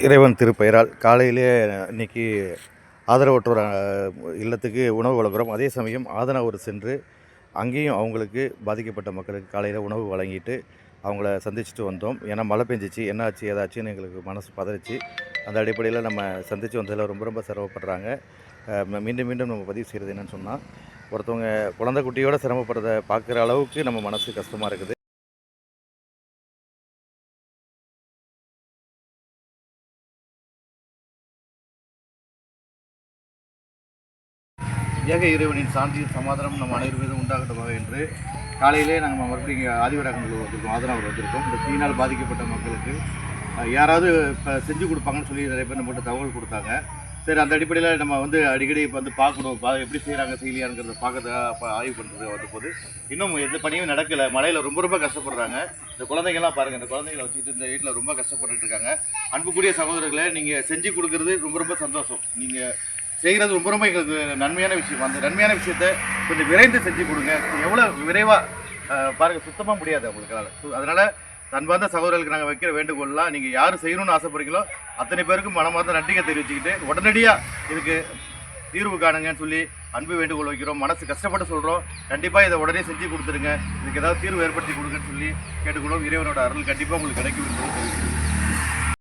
இறைவன் திருப்பெயரால் காலையிலே இன்றைக்கி ஆதரவற்றோர் இல்லத்துக்கு உணவு வழங்குகிறோம். அதே சமயம் ஆதரவு சென்று அங்கேயும் அவங்களுக்கு பாதிக்கப்பட்ட மக்களுக்கு காலையில் உணவு வழங்கிட்டு அவங்கள சந்திச்சுட்டு வந்தோம். ஏன்னா மழை பெஞ்சிச்சு, என்ன ஆச்சு ஏதாச்சுன்னு எங்களுக்கு மனசு பதறிச்சு. அந்த அடிப்படையில் நம்ம சந்தித்து வந்ததில் ரொம்ப ரொம்ப சிரமப்படுறாங்க. மீண்டும் மீண்டும் நம்ம பதிவு செய்கிறது என்னென்னு சொன்னால், ஒருத்தவங்க குழந்தை குட்டியோடு சிரமப்படுறத பார்க்குற அளவுக்கு நம்ம மனசு கஷ்டமாக இருக்குது. ஏக இறைவனின் சாந்தியும் சமாதானம் நம்ம அனைவரும் மீதும் உண்டாகட்டுமாக என்று காலையிலே நாங்கள் மறுபடியும் இங்கே ஆதிவராகங்கள் வந்திருக்கோம், ஆதரவு வந்திருக்கோம். இந்த தீயினால் பாதிக்கப்பட்ட மக்களுக்கு யாராவது இப்போ செஞ்சு கொடுப்பாங்கன்னு சொல்லி நிறைய பேர் நம்மகிட்ட தகவல் கொடுத்தாங்க. சரி, அந்த அடிப்படையில் நம்ம அடிக்கடி இப்போ பார்க்கணும், எப்படி செய்கிறாங்க செய்யலையாங்கிறத பார்க்கறதுக்காக ஆய்வு பண்ணுறது வந்தபோது இன்னும் எந்த பணியும் நடக்கலை. மழையில் ரொம்ப ரொம்ப கஷ்டப்படுறாங்க. இந்த குழந்தைங்கள்லாம் பாருங்கள், இந்த குழந்தைங்களை வச்சுட்டு இந்த வீட்டில் ரொம்ப கஷ்டப்பட்டுட்டு இருக்காங்க. அன்புக்குரிய சகோதரர்களை நீங்கள் செஞ்சு கொடுக்குறது ரொம்ப ரொம்ப சந்தோஷம். நீங்கள் செய்கிறது ரொம்ப ரொம்ப எங்களுக்கு நன்மையான விஷயம். அந்த நன்மையான விஷயத்தை கொஞ்சம் விரைந்து செஞ்சு கொடுங்க. எவ்வளோ விரைவாக பாருங்கள், சுத்தமாக முடியாது அவங்களுக்கால. அதனால் அன்பார்ந்த சகோதரர்களுக்கு நாங்கள் வைக்கிற வேண்டுகோள்லாம், நீங்கள் யார் செய்யணும்னு ஆசைப்படுறீங்களோ அத்தனை பேருக்கும் மனமார்ந்த நன்றியை தெரிவிச்சுக்கிட்டு உடனடியாக இதுக்கு தீர்வு காணுங்கன்னு சொல்லி அன்பு வேண்டுகோள் வைக்கிறோம். மனசு கஷ்டப்பட்டு சொல்கிறோம், கண்டிப்பாக இதை உடனே செஞ்சு கொடுத்துருங்க. இதுக்கு ஏதாவது தீர்வு ஏற்படுத்தி கொடுங்கன்னு சொல்லி கேட்டுக்கொள்வோம். இறைவனோட அருள் கண்டிப்பாக உங்களுக்கு கிடைக்கும் என்பது தெரிவிக்கிறோம்.